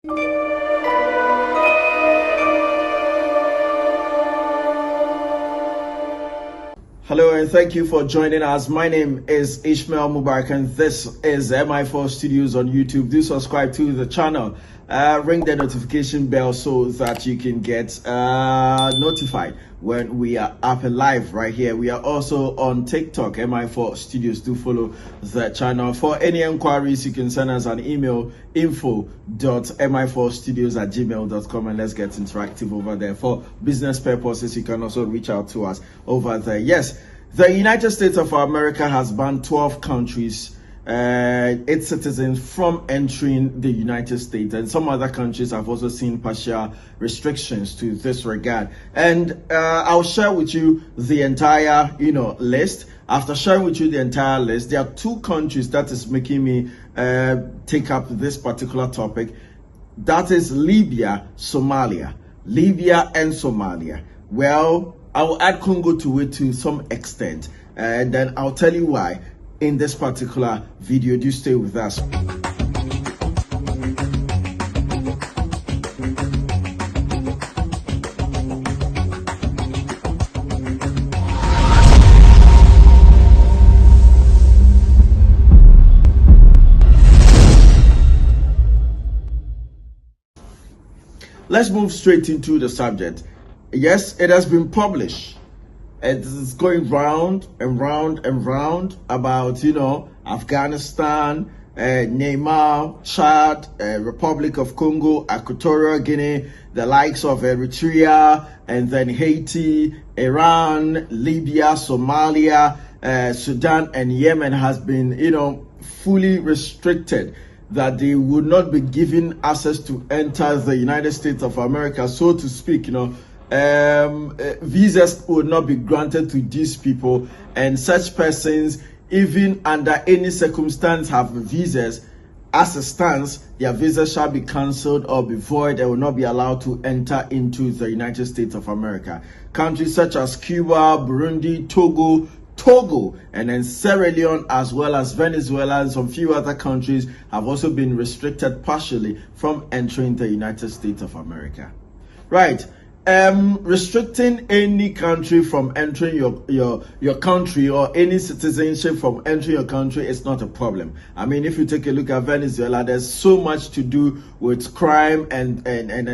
Hello and thank you for joining us. My name is Ishmael Mubarak and this is MI4 Studios on YouTube. Do subscribe to the channel. Ring the notification bell so that you can get notified when we are up and live right here. We are also on TikTok, MI4 Studios. Do follow the channel. For any inquiries, you can send us an email, info.mi4studios@gmail.com, and let's get interactive over there. For business purposes, you can also reach out to us over there. Yes, the United States of America has banned 12 countries its citizens from entering the United States, and some other countries have also seen partial restrictions to this regard. And I'll share with you the entire list. After sharing with you the entire list, there are two countries that is making me take up this particular topic. That is Libya, Somalia. Libya and Somalia. Well, I will add Congo to it to some extent, and then I'll tell you why in this particular video. Do stay with us. Let's move straight into the subject. Yes, it has been published. It's going round and round and round about, Afghanistan, Neymar, Chad, Republic of Congo, Equatorial Guinea, the likes of Eritrea, and then Haiti, Iran, Libya, Somalia, Sudan, and Yemen has been, fully restricted, that they would not be given access to enter the United States of America, so to speak, visas would not be granted to these people, and such persons, even under any circumstance, have visas. As it stands, their visas shall be cancelled or be void and will not be allowed to enter into the United States of America. Countries such as Cuba, Burundi, Togo, and then Sierra Leone, as well as Venezuela and some few other countries, have also been restricted partially from entering the United States of America. Right. Restricting any country from entering your country, or any citizenship from entering your country, is not a problem. I mean, if you take a look at Venezuela, there's so much to do with crime and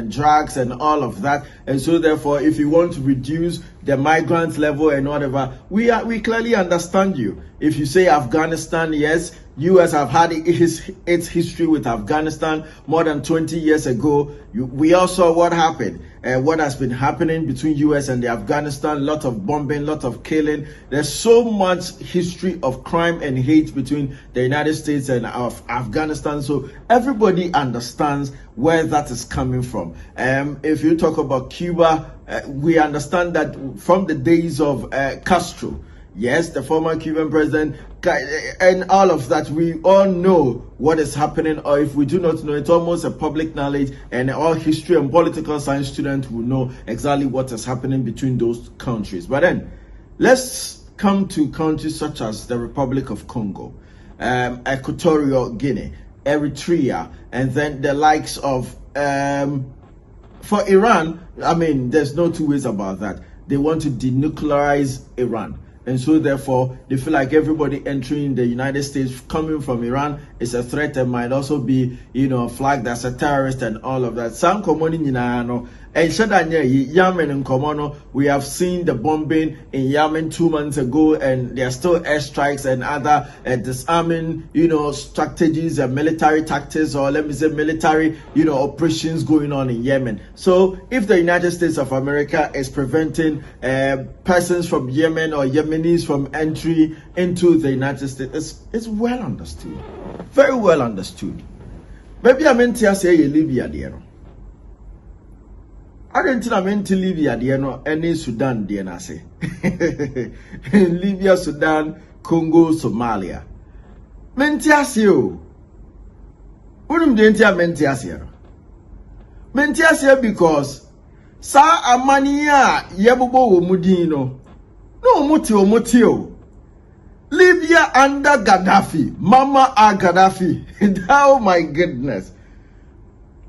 drugs and all of that, and so therefore, if you want to reduce the migrant level and whatever, we clearly understand you. If you say Afghanistan, yes, U.S. have had its history with Afghanistan more than 20 years ago. We all saw what happened, what has been happening between U.S. and the Afghanistan. Lot of bombing, lot of killing. There's so much history of crime and hate between the United States and Afghanistan. So everybody understands where that is coming from. If you talk about Cuba, we understand that from the days of Castro. Yes, the former Cuban president, and all of that, we all know what is happening, or if we do not know, it's almost a public knowledge, and all history and political science students will know exactly what is happening between those countries. But then, let's come to countries such as the Republic of Congo, Equatorial Guinea, Eritrea, and then the likes of, for Iran, I mean, there's no two ways about that. They want to denuclearize Iran. And so therefore, they feel like everybody entering the United States coming from Iran is a threat and might also be, flagged as a terrorist and all of that. Some common and Yemen and Komono, we have seen the bombing in Yemen 2 months ago, and there are still airstrikes and other disarming, strategies and military tactics, or let me say military, operations going on in Yemen. So if the United States of America is preventing persons from Yemen or Yemenis from entry into the United States, it's well understood, very well understood. Maybe I meant to say Libya, dear. I didn't Libya, dear, any Sudan, dear, say. Libya, Sudan, Congo, Somalia. Mentiasio. What do you Mentiasio? Mentiasio because Sa Amania, Yabubo, Mudino. No, Mutio. Libya under Ghadafi, Mama Ghadafi. Oh my goodness.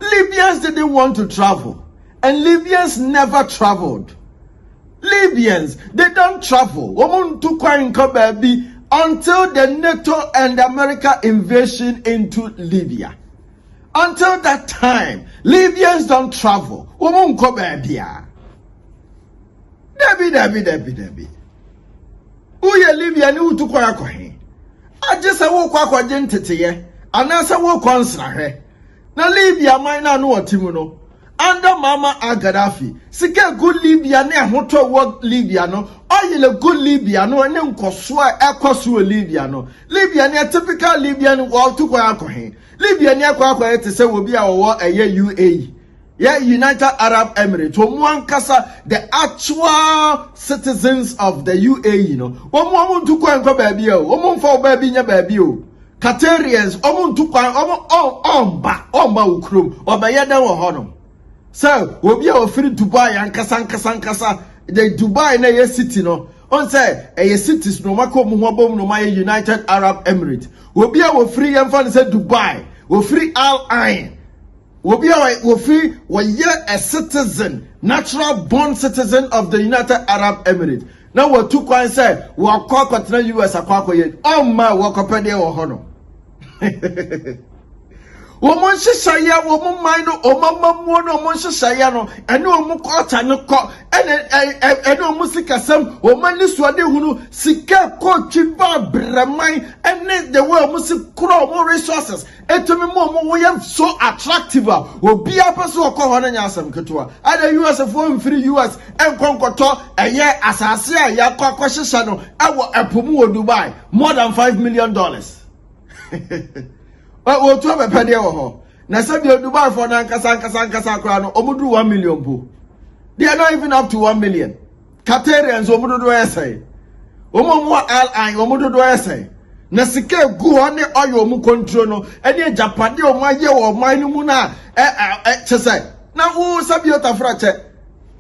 Libyans didn't want to travel, and Libyans never traveled. Libyans, they don't travel. Until the NATO and America invasion into Libya. Until that time, Libyans don't travel. Debbie. Uye Libyan who kwa kohe. I just a walk kwa jentete ye. Anasa wo konsra he. Na Libya mina no timuno. Under Mama Ghadafi. Sike good Libya ne hoto work Libya no. Oyile good Libya no ene nkoswa ekosu Libya no. Libya ne typical Libyan wo to kwa kohe. Libya ne kwa te se wo bia wo eye UAE. Yeah, United Arab Emirates. Kasa, the actual citizens of the UAE, you know. Omo to kwa baby o. Omo for baby nya baby o. Qatarians, omo to kwa omba ukrum. Obayeda wo hono. So, obi a free Dubai ankasa. The Dubai na ye city no. On say a cities no mako mu hobom no my United Arab Emirates. Obi a free yamfa say Dubai. Wo free Al Ain. Wofi a citizen, natural born citizen of the United Arab Emirates. Now what two coins say, what continent US a quack oh my walk up there or honor. Woman shaya, woman mind, or mamma mono, monster sayano, and no mukota no cock, and no musica some, woman is what they who sika coach chiba bramai, and then the world must grow more resources. And to me, more we have so attractive. Will be a person who call on Yasam Katua. Either US of foreign free US and Concoto, a year as I say, Yaka Kwashano, our Apumu Dubai, more than $5 million. But we'll talk about Pedio. Now, some you Dubai for Nankasa crown, Omudu 1 million boo. They are not even up to 1 million. Qatarians, Omudu essay. Omo Al Ain, Omudu essay. Nasike go on the oil mu control no any Japadi o my ye or mine muna say. Now who sabiota frache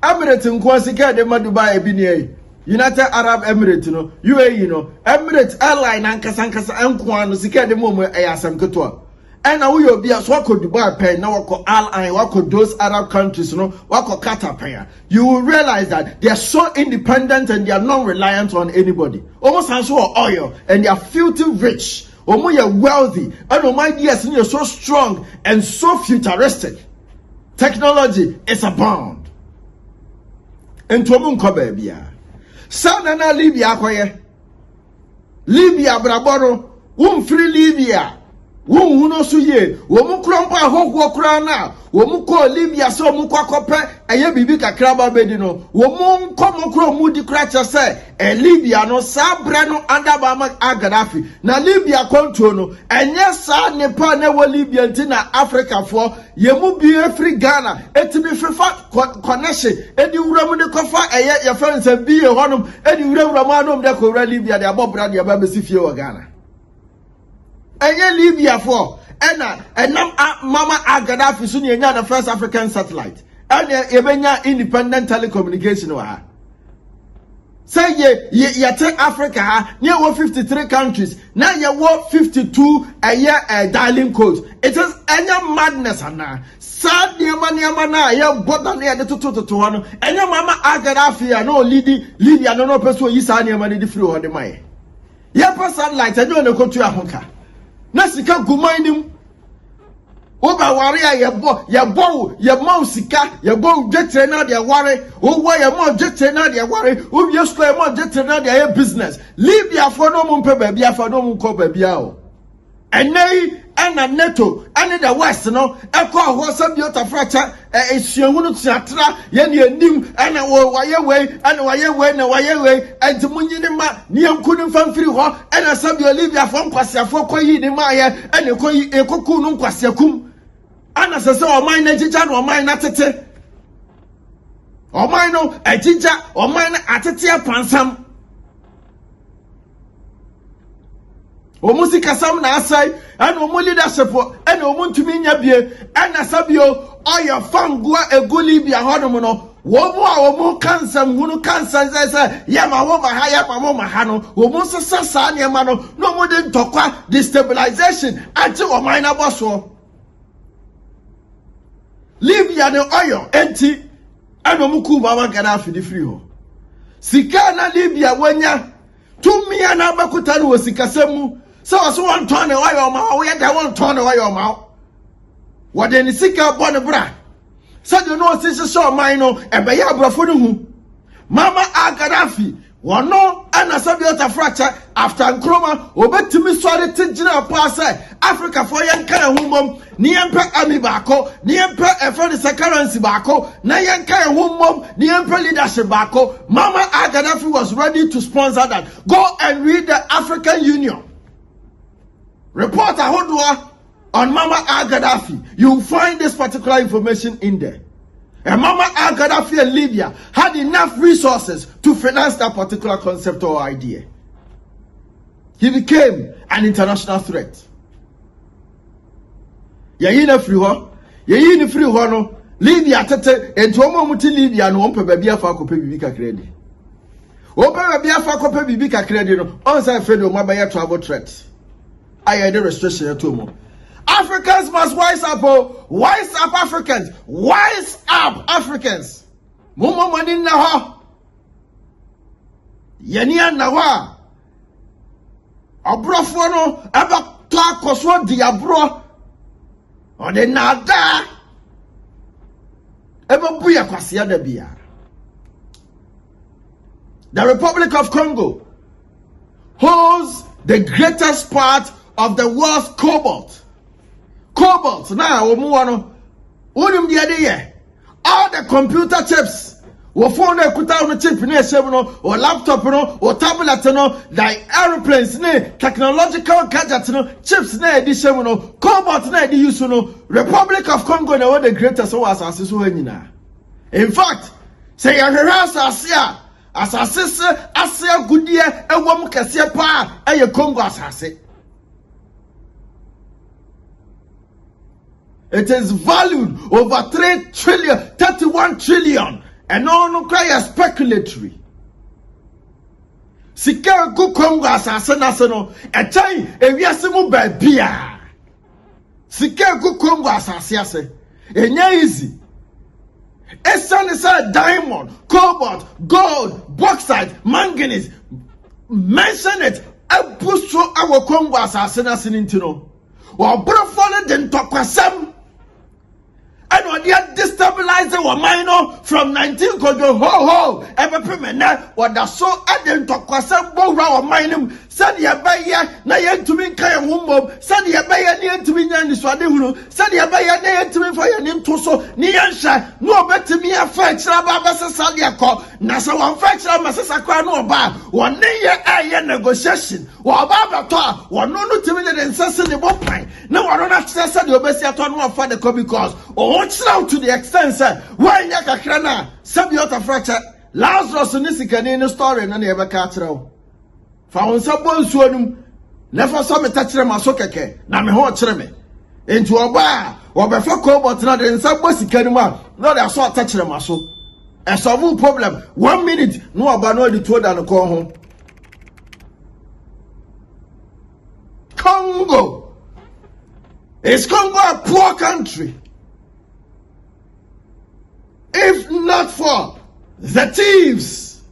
Emirates in Kwasika de Dubai Binie United Arab Emirates no UAE no Emirates airline ankasankasa ankwan sika de momo ayasam ketwa. And now we will be as wako Dubai pay now wako Al Ain wako those Arab countries no wako Qatar pay. You will realize that they are so independent and they are not reliant on anybody. Almost as well oil and they are filthy rich. Omo you are wealthy and oh my dear, you're so strong and so futuristic. Technology is abound. And Tomun Kobebia. Sanana Libya koye. Libya braboro. Free Libya. Wuno suye, womu krompa hokwo krana, womu ko Libya so mu kwakope eye bibi kakraba bedino, womu komo kro mu di kracha se Libya no sabre no under Mama Ghadafi. Na Libya control no enye sa nepa na wo Libya ntina Africa for yemu bi free Ghana etimi fefa connection edi wuramu de kofa eye ya friends bi e honum edi wuramu anom de ko Libya de abobra de ba besifie wo Ghana. Enye Libya for ena Mama Ghadafi so nya the first African satellite ena ebenya independent telecommunication wa say ye take Africa ha near 53 countries now ye 52 a year dialing codes. It is enya madness ana sad niama na ye boda na de to no enya Mama Ghadafi no Libya no person yi sa niama de free ho de mai ye per satellite enyo na kotu ahoka Nasika gumainim Oba waria ye mausika ye bo jetre na dia ware owa ye mo jetre na dia ware obi square mo jetre na dia business Libya for no mo mpe bia for no mo ko bia o enei ana NATO ane the west no ekọ ho sabiota fracha esuahunu tiatra ye ne anim ana waye we ana waye we na waye we entimunyi ne ma ne yankunu famfiri ho ana sabio Libya for nkwasiafo koyi ne ma ye ane koyi ekoku nu nkwasiakum ana sese o man na jija no o man na tete o man no ajija o man na atete apansam Omusi kasam na asai and omu leadership and omuntumi nya bie and asabio oya fangua egu Libya hono no womu kansam hunu kansan say yama wo ma ha yama mo ma ha no womu sesa sa ne ma no no mo de ntokwa destabilization anti o man na boso Libya ne oil enti eno muku mama Ghadafi di free ho. Sika na Libya wanya tumia na bakuta no sikasemu so so one ton oil ma we da one ton oil ma. What then sika born bra. So you know since so mine no e be ya brafo no hu. Mama Ghadafi Wano ana sabiota fracture after Nkrumah obetimi sware tijina pass Africa for yanka ehumom ni empe army baako ni empe efo currency baako na yanka ehumom ni empe leadership baako. Mama Ghadafi was ready to sponsor that. Go and read the African Union report Ahodua on Mama Ghadafi. You will find this particular information in there. And Mama Ghadafi and Libya had enough resources to finance that particular concept or idea. He became an international threat. Yayina free ho, yayina free ho no. Libya tete entomo muti Libya no ompe baby afa akope bibi kakredi. Ompe baby afa akope bibi kakredi no. Onsa friend o mabaya travel threat. Aye the restriction etomo. Africans must wise up, oh, wise up Africans, wise up Africans. Mumo mani na ho, yenia na wa. Abrofo no eba to akoswo diabro. Ode nada. Eba buya kwasia da bia. The Republic of Congo holds the greatest part of the world's cobalt. Cobalt now omuwano unim dia de all the computer chips wo phone ekuta no chip na ehye no or laptop no or tablet no the airplanes ne technological gadgets no chips na edi hye no cobalt na edi use no Republic of Congo na one the greatest was asase so anyina. In fact say yahwehwe asase ase gudie ewom kese pa eye Congo asase. It is valued over 31 trillion, and no cry speculatory. Sika go Congo asase na se no, e chan ewiase mu ba bia. Sika go Congo asase ase. Enya easy. Esan is a diamond, cobalt, gold, bauxite, manganese. Mention it. Ebuso our Congo asase na se ntino. Wa brofo den tokwasam. And when they are destabilizing our minor from 19 kojo ho ever pemena what the so aden to kwasam bo ra our minum said ya baya na yentumi kan humbo said ya baya ne yentumi nya niswade hunu said ya baya na yentumi for ya nim to so ni yansha no obetimi afa kira ba basesa de akọ na so wan fa kira masesa kwa no ba won ne ye negotiation wa ba ba to a won no timi de nsese de bopan na won na kira de obesi ato no afa de because to the extent that when you can na sabiota fracture Lazarus nisikani in the story na ebe ka kire fa won sabo nsuo num never saw me touch them aso keke na me ho kire me enti oba obefa cobalt na de nsabo sikani ma no dey so touch them aso a solve problem 1 minute no oba no dey to dan ko ho. Congo is Congo a poor country? If not for the thieves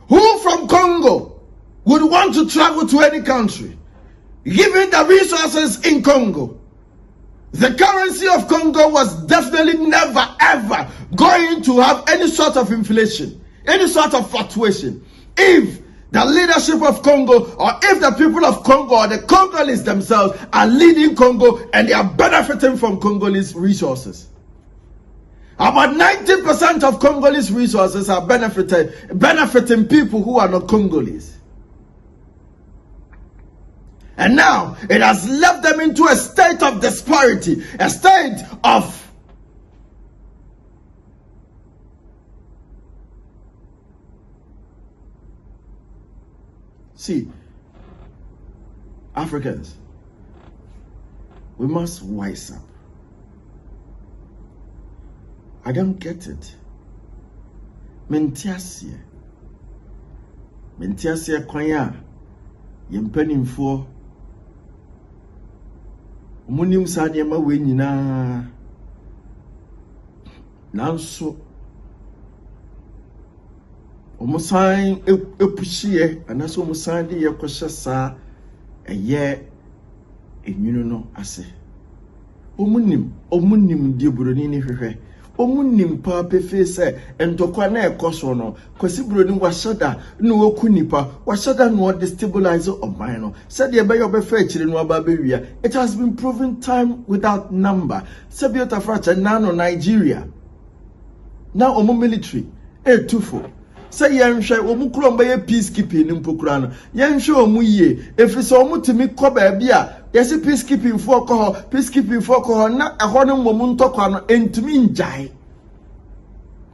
who from Congo would want to travel to any country, given the resources in Congo, the currency of Congo was definitely never ever going to have any sort of inflation, any sort of fluctuation. If the leadership of Congo, or if the people of Congo or the Congolese themselves are leading Congo and they are benefiting from Congolese resources. About 90% of Congolese resources are benefiting people who are not Congolese. And now it has left them into a state of disparity, a state of see, Africans, we must wise up. I don't get it. Mentiasie kwanya yempanimfo omunim sa de ma we nyina nanso omusan epushie anaso omusan de ye kwehye saa eye enwunu no ase omunim die buroni ni hwehwe omunim pa pefe se entokwa na ekoso no kwasi buroni washada na woku nipa washada no destabilize oman no said ye be yo be fa akire no aba be wia. It has been proven time without number. Sebiota fracha na no Nigeria now omo military etufo say yenhwe omu kuro mba ye peacekeeping ni mpokura no yenhwe omu yie efise omu timi kɔ ba bia yesi peacekeeping for ko na ɛhɔ no momu ntɔkwa no entumi njai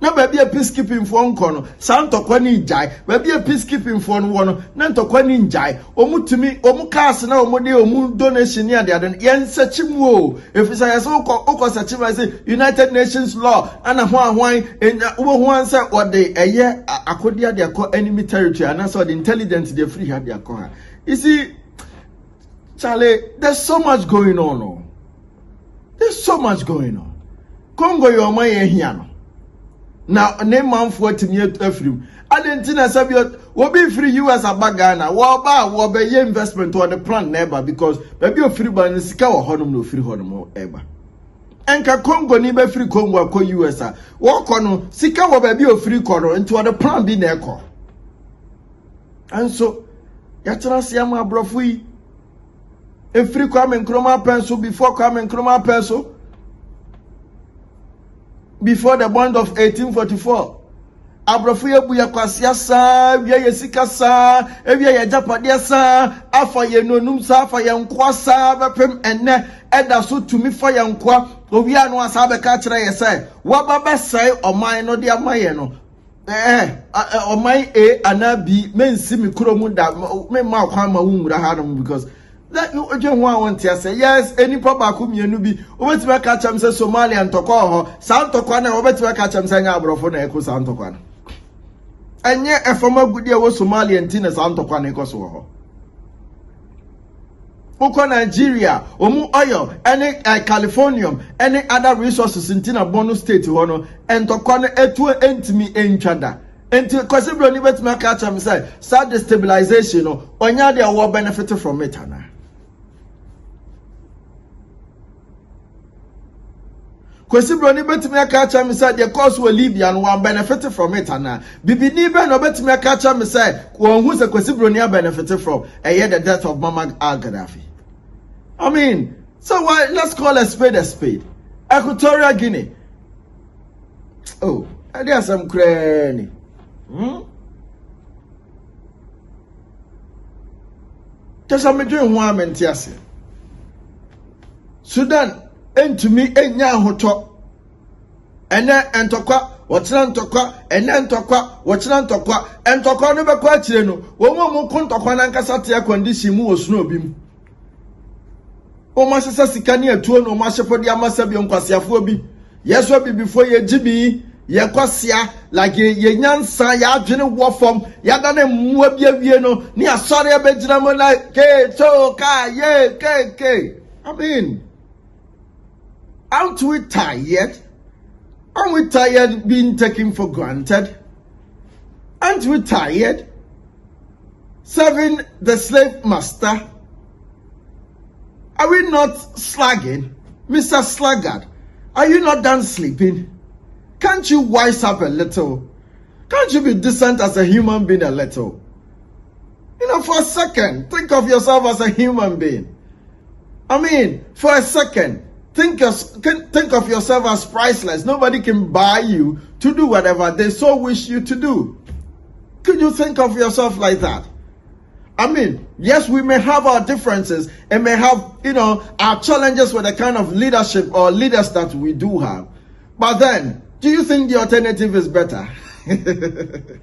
na ba bia peacekeeping for nko no sa ntɔkwa ni njai ba bia peacekeeping for no wono na ntɔkwa ni njai omu timi omu cars na omu de omu donation ni ade yensechimu o efise yesi ukɔ sechimu say United Nations law ana ho ahwan wo ho ansa ode eye akodi ade akɔ enemy territory and so the intelligence dey free ade akɔ ha. You see Charlie, there's so much going on. Oh. There's so much going on. Congo your money here no. Now name man for me afrim. Argentina sabi we be free US abagana. Wo be ye investment on the plan never because baby o free ban sika wo honum no free honum ever. Enka Congo ni be free Congo akọ US a. Wo kọ no sika wo baby o free kọ no into the plan bi na ekọ. And so ya tira siam abrofo yi Free Kwame Nkrumah pencil before Kwame Nkrumah pencil before the bond of 1844. Abrofo ye buya kwasia sa bia ye sika sa ebia ye japade sa afa ye nonum sa afa ye nkwa sa bepem enne eda so tumi fa ye nkwa obi anu asa be ka kire ye say waba be sai oman no de amaye no oman anabi mensi mi kromu da me ma kwa ma wumura ha no because that you just want to say yes any papa kumienu bi obetima ka cham say Somalia ntokwa ho sa ntokwa na obetima ka cham say nya abrofo na eko sa ntokwa na enye efoma gudi e wo Somalia ntina sa ntokwa na eko so ho uko Nigeria omu oil any Californium any other resources ntina Borno state ho no ntokwa na etu entimi entwada enti kwasibro ni betima ka cham say sa destabilization no onya de wo benefit from it ana. Kwesibro ni betimi aka cha me say the cause we Libya no one benefit from it ana bibi ni be no betimi aka cha me say won hu say kwesibro ni benefit from the death of Mama Ghadafi. I mean, so why let's call a spade. Equatorial Guinea. Oh, there's some cranny. Just am doing one mentiasi. Sudan entumi enya hoto ene entokwa wochira ntokwa ene ntokwa wochira ntokwa entokwa no be kwa akire no wo mu ko ntokwa na nkasa te condition mu osuno obi mu o ma sesa sika ne atuo no ma hyepodi amasa bi nkwasiafo obi yeso bi before ye jibi ye kwasia like ye nyansa ya adwene wo fom ya da ne mmuwa bi awie no ne asore abegyina mo na ke so ka ye ke I mean, aren't we tired? Aren't we tired being taken for granted? Aren't we tired serving the slave master? Are we not slagging? Mr. Sluggard, are you not done sleeping? Can't you wise up a little? Can't you be decent as a human being a little? You know, for a second, think of yourself as a human being. I mean, for a second, think of yourself as priceless. Nobody can buy you to do whatever they so wish you to do. Could you think of yourself like that? I mean, yes, we may have our differences and may have, our challenges with the kind of leadership or leaders that we do have. But then, do you think the alternative is better? The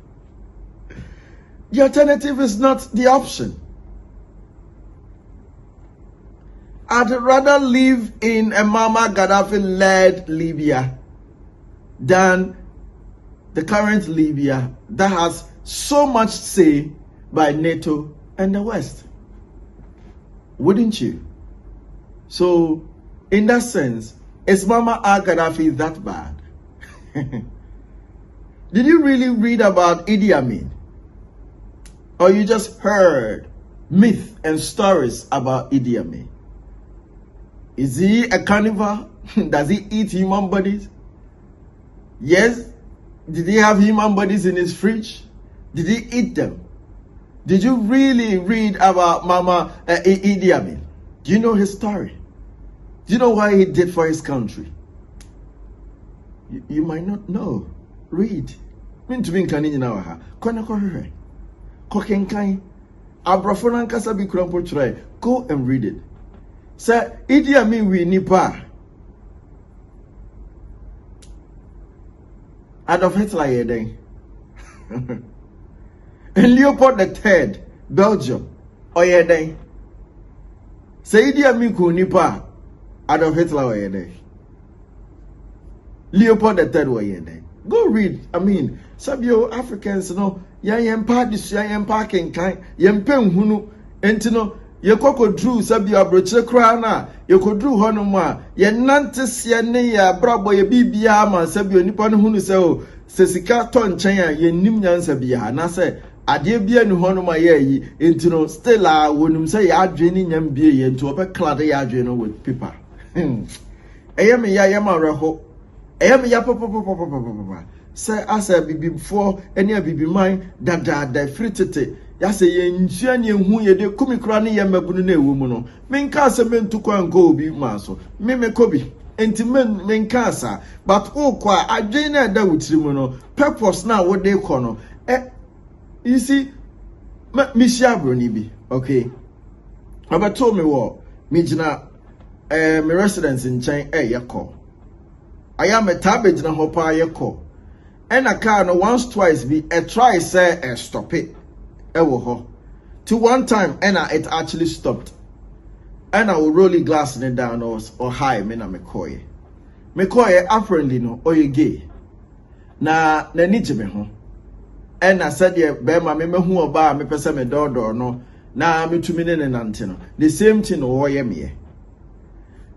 alternative is not the option. I'd rather live in a Mama Gaddafi-led Libya than the current Libya that has so much say by NATO and the West. Wouldn't you? So, in that sense, is Mama Gaddafi that bad? Did you really read about Idi Amin? Or you just heard myth and stories about Idi Amin? Is he a carnivore? Does he eat human bodies? Yes. Did he have human bodies in his fridge? Did he eat them? Did you really read about Mama Idi Amin? Do you know his story? Do you know what he did for his country? You might not know. Read. Go and read it. Sir, Idi Amin we nipa. Adolf Hitler yeden. And Leopold III, Belgium, oyeden. Say Idi Amin ku nipa. Adolf Hitler oyeden. Leopold III oyeden. Go read. I mean, some you Africans know, yan parties, yan parking kind, yan pen hunu, entino. Ye koko drew sabi abroche kra na ye ko drew hono mu a ye nantes ye ne ya brabo ye bibia ma sabi onipa no hunu se o se sika to nchen a ye nim nyansa bia na se ade bia ni hono ma ye yi entino still a wonum se ya adwe ni nyam bia ye nto obe clade ya adwe no with paper eye me ya ma reho eye me ya pop se asa bibifo ene abibiman dada fritete ya se ye ntua ne hu ye de kumikura ne ye mabunu na ewu mu no menka asa mentu kwanko obi maso mekobi enti menka asa but okwa adwen na da wutiri mu no purpose na wo de kɔ no you see me shiabro ni bi okay abato me wo me gina me residence nkyɛn yɛkɔ aya meta be gina hɔ pa yɛkɔ ena car no once twice be try say stop it to one time and it actually stopped and I will roll it glass in it down or high me na mekoye apparently no or you gay na nije me ho and I said yeah be ma me hu oba me pese me door no na me tumi ne nante no the same thing no ye me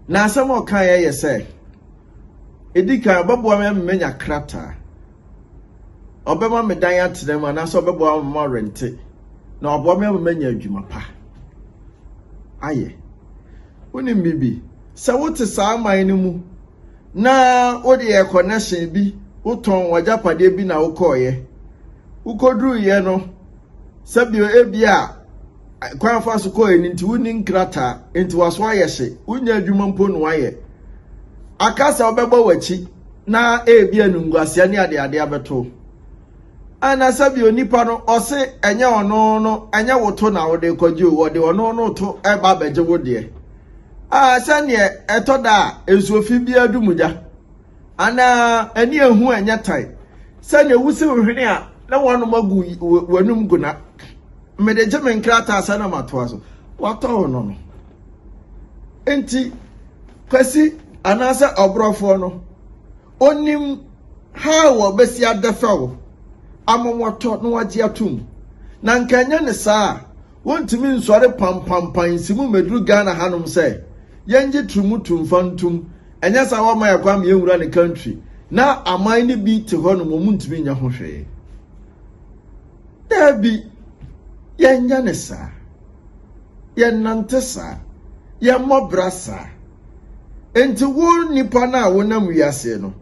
na some o kan ye say edika babo me menya krata obema me dan atrem na so bebo ma rente na obo me menya adwuma pa aye woni bibi se wote saa man no mu na odi e connection bi uton wajapade bi na ukoye ukodru ye no sabio ebia kwan fa so koye nti woni nkrata enti waso ayehye unya adwuma mpo no aye akasa obebo wachi na ebia nungwase ne ade abeto ana sabi onipa no ose enye ono no enye woto na wode kwaji wo de ono no to eba beje wode sane etoda ensuofi bia dumuja ana ani ehu enye tai sane wusi hwene a na wono magu wanum guna medeje menkrata sana matoa so wato no enti kwasi anasa obrofo no onim ha wo besi adafawo amomoto no wagye atum na nkanya ne saa wontimi nsore pampampan simu medru Ghana hanom se yenje trumutum fantum enya sa wa ma yakwa me ewura ne country na aman ne bi te hono mo muntimi nya ho hwe dabi yenya ne saa yennante saa yemmobrasa enti wo nipa na wonam wiase no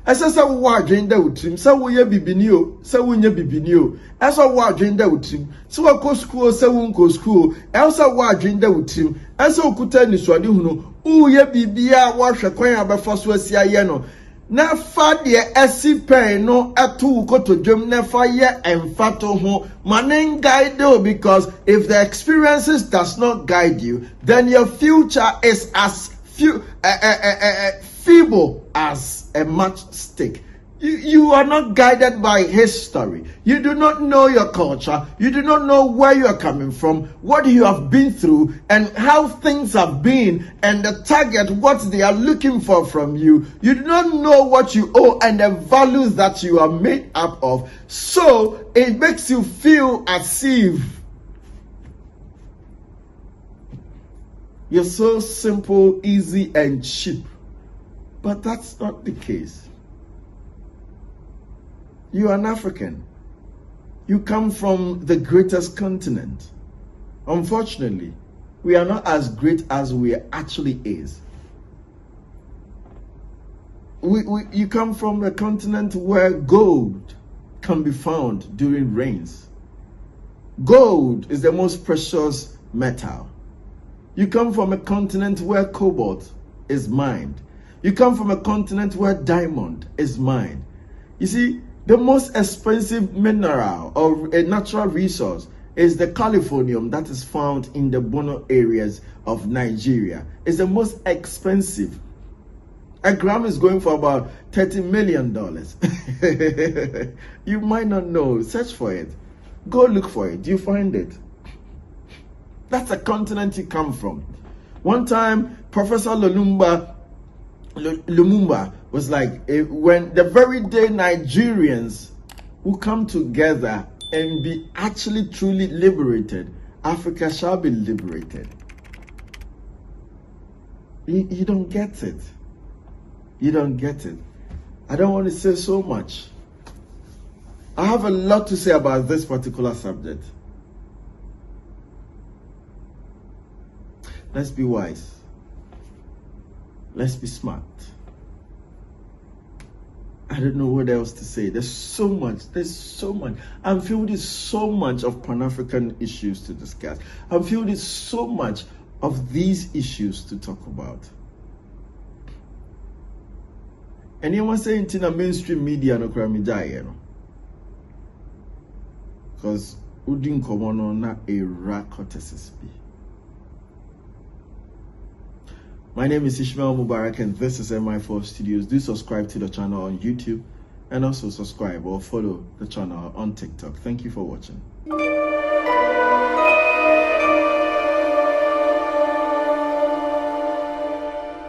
asasa wo adwen da utrim sa wo ye bibini o sa wo nya bibini o asa wo adwen da utrim sa wo ko school sa wo nko school asa wo adwen da utrim asa okuta ni soade hunu wo ye bibia wo hwe kwan abefa so asia ye no na fa de asipen no atu kotodwem na fa ye emfato ho manen guide you because if the experiences does not guide you then your future is as feeble as a matchstick. You are not guided by history. You do not know your culture. You do not know where you are coming from, what you have been through, and how things have been, and the target, what they are looking for from you. You do not know what you owe and the values that you are made up of. So it makes you feel as if you're so simple, easy, and cheap. But that's not the case. You are an African. You come from the greatest continent. Unfortunately, we are not as great as we actually is. You come from a continent where gold can be found during rains. Gold is the most precious metal. You come from a continent where cobalt is mined. You come from a continent where diamond is mined. You see, the most expensive mineral or a natural resource is the californium that is found in the Bono areas of Nigeria. It's the most expensive. A gram is going for about $30 million. You might not know. Search for it. Go look for it. You find it. That's a continent you come from. One time, Professor Lumumba was like, when the very day Nigerians will come together and be actually truly liberated, Africa shall be liberated. You don't get it. You don't get it. I don't want to say so much. I have a lot to say about this particular subject. Let's be wise. Let's be smart. I don't know what else to say. There's so much. I'm filled with so much of Pan-African issues to discuss. I'm filled with so much of these issues to talk about. Anyone saying in the mainstream media no crime die, because Udin Komono na a rakotesis be. My name is Ishmael Mubarak and this is MI4 Studios. Do subscribe to the channel on YouTube and also subscribe or follow the channel on TikTok. Thank you for watching.